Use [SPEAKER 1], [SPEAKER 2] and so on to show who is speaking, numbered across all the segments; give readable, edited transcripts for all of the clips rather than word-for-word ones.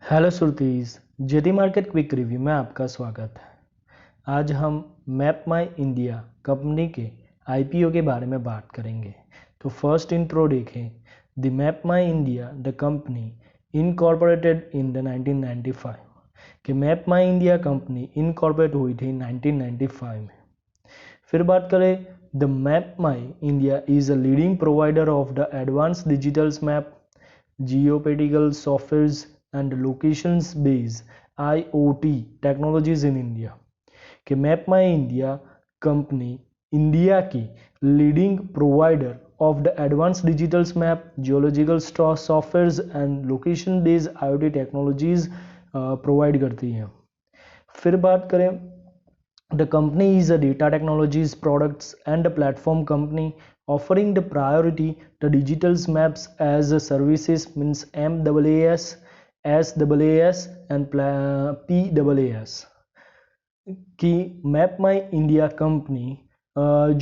[SPEAKER 1] Hello सुरतीज, JD market quick review में आपका स्वागत है। आज हम मैप माई इंडिया कंपनी के आईपीओ के बारे में बात करेंगे। तो फर्स्ट इंट्रो देखें। The map my India the company incorporated in the 1995 कि मैप माई इंडिया कंपनी इनकॉर्पोरेट हुई थी 1995 में। फिर बात करें, the map my India is a leading provider of the advance digitals map geopolitical softwares and locations based IoT technologies in India कि map माई India company India की leading provider of the advance digitals map geological softwares and location based IoT technologies provide करती हैं। फिर बात करें, the company is a data technologies products and a platform company offering the priority to digital maps as a services means MaaS, SaaS and PaaS कि map माई India company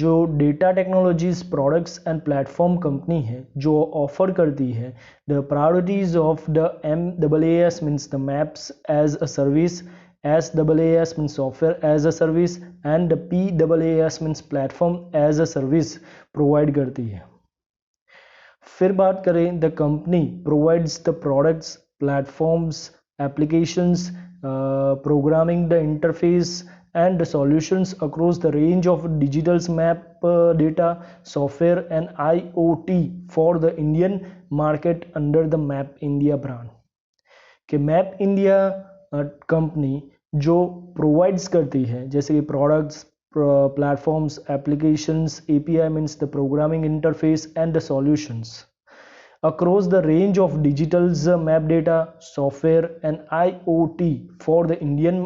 [SPEAKER 1] जो data technologies products and platform company है जो offer करती है the priorities of the MaaS means the maps as a service, SaaS means software as a service and PaaS means platform as a service provide करती है। फिर बात करें, the company provides the products, platforms, applications, programming the interface and the solutions across the range of digital map data software and IoT for the Indian market under the Map India brand कि map India company जो provides करती है जैसे कि products, platforms, applications, API means the programming interface and the solutions across the range of digital map data software and IoT for the Indian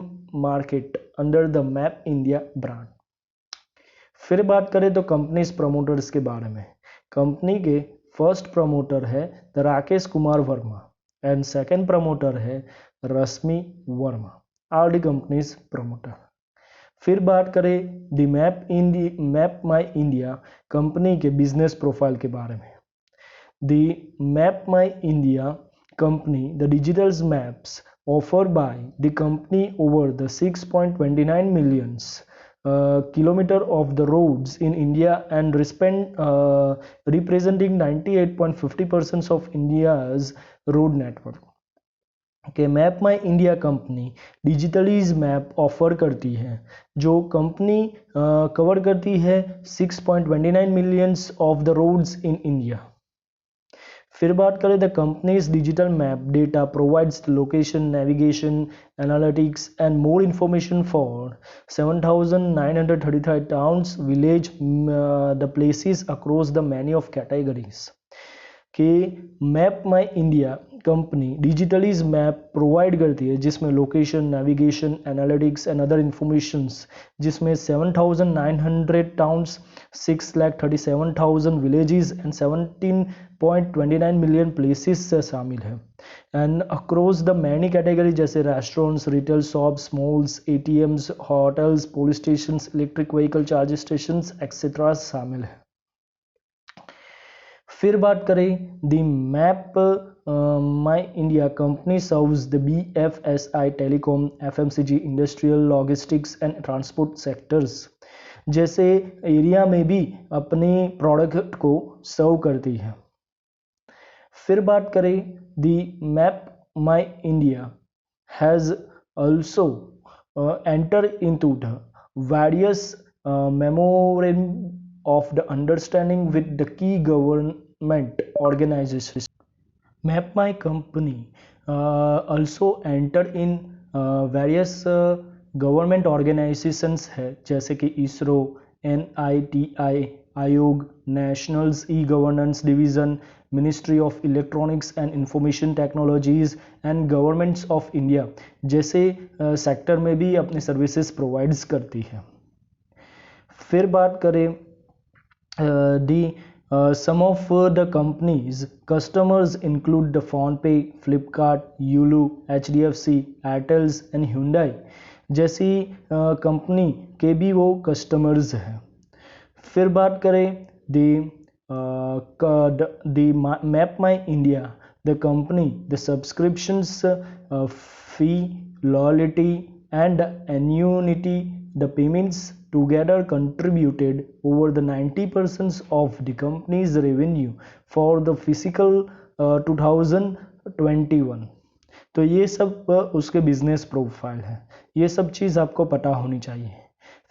[SPEAKER 1] market under the Map India brand। फिर बात करें तो companies promoters के बारे में। Company के first promoter है the Rakesh Kumar Verma and second promoter है Rashmi Verma, are the company's promoter. फिर बात करें the map my India company के बिजनेस प्रोफाइल के बारे में। The Map My India company, the digital maps offered by the company over the 6.29 millions kilometer of the roads in India and representing 98.50% of India's road network कि map माई India company digitalise map offer करती है जो company cover करती है 6.29 millions of the roads in India. फिर बात करें, the companies digital map data provides location, navigation, analytics and more information for 7,933 towns, village, the places across the many of categories कि map माई India company digitalise map provide करती है जिसमें location, navigation, analytics and other informations जिसमें 7,900 towns, 6,37,000 villages and 17.29 million places से शामिल है and across the many category जैसे restaurants, retail shops, malls, ATMs, hotels, police station, electric vehicle charge station etcetera शामिल है। फिर बात करें, the map my India company serves the BFSI, telecom, FMCG, industrial, logistics and transport sectors जैसे area में भी अपनी प्रोडक्ट को सर्व करती है। फिर बात करें, the map my India has also enter into the various memorandum of the understanding with the key government organizations. Map My company also enter in various government organizations है जैसे कि ISRO, NITI आयोग, nationals e-governance division, ministry of electronics and information technologies and governments of India जैसे sector में भी अपनी services provides करती है। फिर बात करें, some of the companies customers include the PhonePe, Flipkart, Yulu, HDFC, Airtel and Hyundai जैसी कंपनी के भी वो कस्टमर्स हैं। फिर बात करें the map my India the company, the subscriptions, fee, loyalty and annuity, the payments together contributed over the 90% of the company's revenue for the fiscal 2021। तो ये सब उसके बिजनेस प्रोफाइल है, ये सब चीज़ आपको पता होनी चाहिए।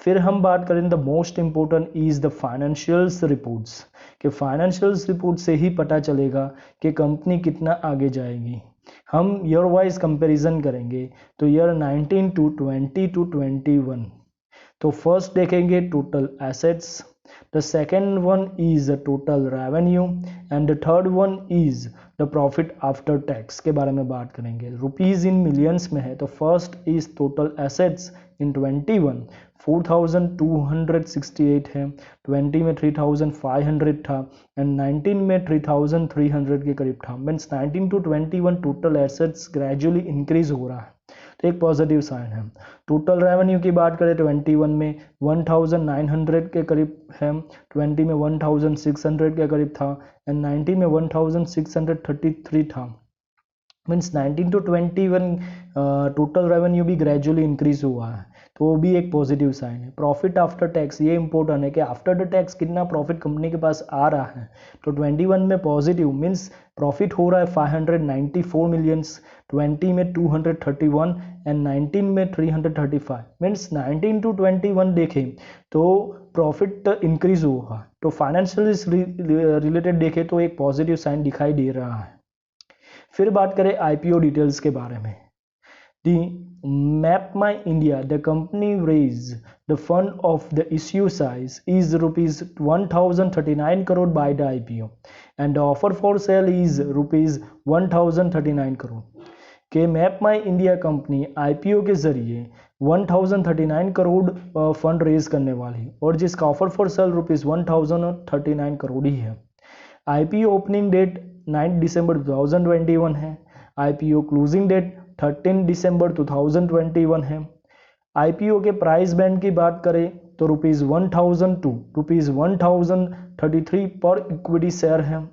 [SPEAKER 1] फिर हम बात करें the most important is the financials reports, कि फाइनेंशियल्स रिपोर्ट से ही पता चलेगा कि कंपनी कितना आगे जाएगी। हम ईयर वाइज कंपैरिजन करेंगे तो ईयर 19 टू 20 टू 21। तो फर्स्ट देखेंगे total assets, the second one is the total revenue and the third one is the profit after tax के बारे में बात करेंगे। रुपीज इन मिलियंस में है तो first is total assets in 21 4268 है, 20 में 3500 था एंड 19 में 3300 के करीब था। Means 19 to 21 total assets gradually increase हो रहा है, तो एक पॉजिटिव साइन है। टोटल रेवेन्यू की बात करें 21 में 1900 के करीब है, 20 में 1600 के करीब था एंड 19 में 1633 था। मीन्स 19 टू 21 टोटल रेवेन्यू भी ग्रेजुअली इंक्रीज हुआ है, तो वो भी एक पॉजिटिव साइन है। प्रॉफिट आफ्टर टैक्स, ये इंपॉर्टेंट है कि आफ्टर द टैक्स कितना प्रॉफिट कंपनी के पास आ रहा है। तो 21 में पॉजिटिव मीन्स प्रॉफिट हो रहा है 594 मिलियंस, 20 में 231 एंड 19 में 335। मीन्स 19 टू 21 देखें तो प्रॉफिट इंक्रीज हुआ, तो फाइनेंशियल रिलेटेड देखें तो एक पॉजिटिव साइन दिखाई दे रहा है। फिर बात करें आईपीओ डिटेल्स के बारे में। दी MapMy India, the company raised the fund of the issue size is rupees 1039 crore by the IPO and the offer for sale is rupees 1039 crore। के MapMy India कंपनी IPO के जरिए 1039 crore fund raise करने वाली और जिसका offer for sale rupees 1039 crore ही है। IPO opening date 9 दिसंबर 2021 है, IPO क्लोजिंग डेट 13 दिसंबर 2021 है। IPO के प्राइस बैंड की बात करें तो रुपीज 1000 टू रुपीज 1033 पर इक्विटी शेयर है।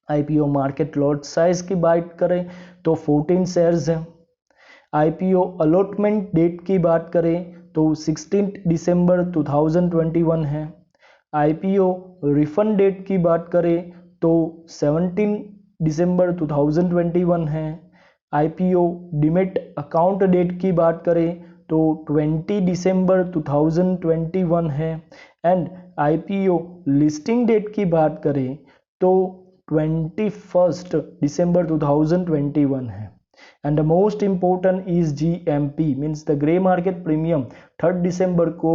[SPEAKER 1] IPO मार्केट लॉट साइज की बात करें तो 14 शेयर्स है। IPO अलॉटमेंट डेट की बात करें तो 16 दिसंबर 2021 है। IPO रिफंड डेट की बात करें तो 17 दिसंबर 2021 है। IPO डीमेट अकाउंट डेट की बात करें तो 20 दिसंबर 2021 है एंड IPO लिस्टिंग डेट की बात करें तो 21 दिसंबर 2021 है। And the most important is GMP means the grey market premium 3 दिसंबर को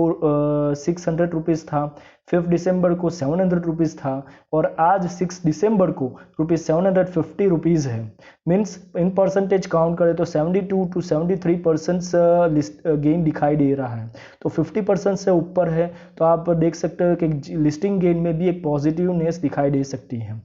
[SPEAKER 1] 600 रुपीज़ था, 5 दिसंबर को 700 रुपीज़ था और आज 6 दिसंबर को रुपीज़ 750 रुपीज़ है। मीन्स इन परसेंटेज काउंट करें तो 72 टू 73% गेन दिखाई दे रहा है, तो 50% से ऊपर है। तो आप देख सकते हो कि लिस्टिंग गेन में भी एक पॉजिटिवनेस दिखाई दे सकती है।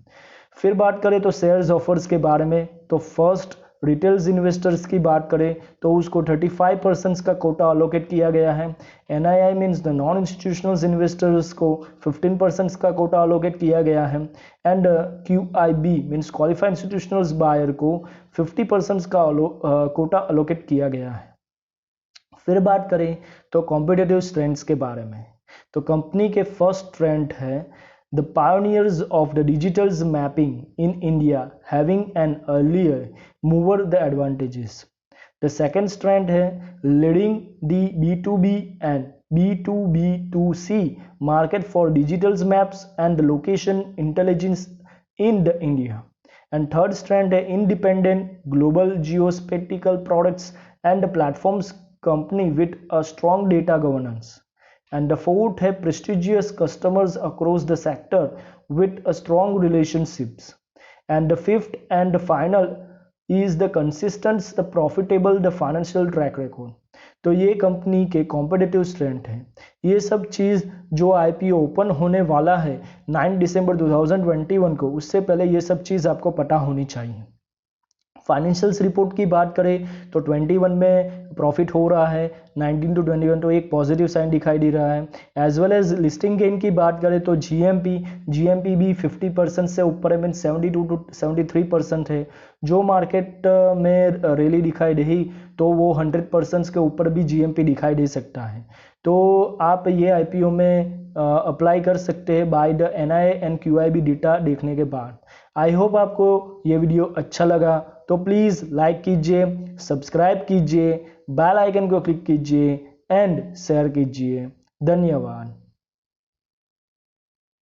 [SPEAKER 1] फिर बात करें तो शेयर्स ऑफर्स के बारे में, तो फर्स्ट रिटेल्स इन्वेस्टर्स की बात करें तो उसको 35% का कोटा अलोकेट किया गया है। NII means the non institutional investors को 15% का कोटा अलोकेट किया गया है and QIB means qualified institutional buyer को 50% का कोटा अलोकेट किया गया है। फिर बात करें तो कॉम्पिटिटिव स्ट्रेंथ्स के बारे में, तो कंपनी के फर्स्ट स्ट्रेंथ है the pioneers of the digital mapping in India having an earlier mover the advantages। The second strand है leading the B2B and B2B2C market for digital maps and the location intelligence in the India। And third strand है independent global geospatial products and platforms company with a strong data governance। And the fourth है prestigious customers across the sector with a strong relationships। And the fifth and the final is the consistent, the profitable, the financial track record। तो ये company के competitive strength है। ये सब चीज़ जो IPO open होने वाला है 9 दिसंबर 2021 को, उससे पहले ये सब चीज़ आपको पता होनी चाहिए। फाइनेंशियल्स रिपोर्ट की बात करें तो 21 में प्रॉफिट हो रहा है, 19 टू 21 तो एक पॉजिटिव साइन दिखाई दे रहा है। As well as listing gain की बात करें तो जीएमपी भी 50% से ऊपर है, मीन 72 टू 73% है। जो मार्केट में रैली दिखाई दे तो वो 100% के ऊपर भी जीएमपी दिखाई दे सकता है। तो आप ये आईपीओ में अप्लाई कर सकते हैं by the NI and QIB data देखने के बाद। आई होप आपको ये वीडियो अच्छा लगा, तो प्लीज़ लाइक कीजिए, सब्सक्राइब कीजिए, बेल आइकन को क्लिक कीजिए एंड शेयर कीजिए। धन्यवाद।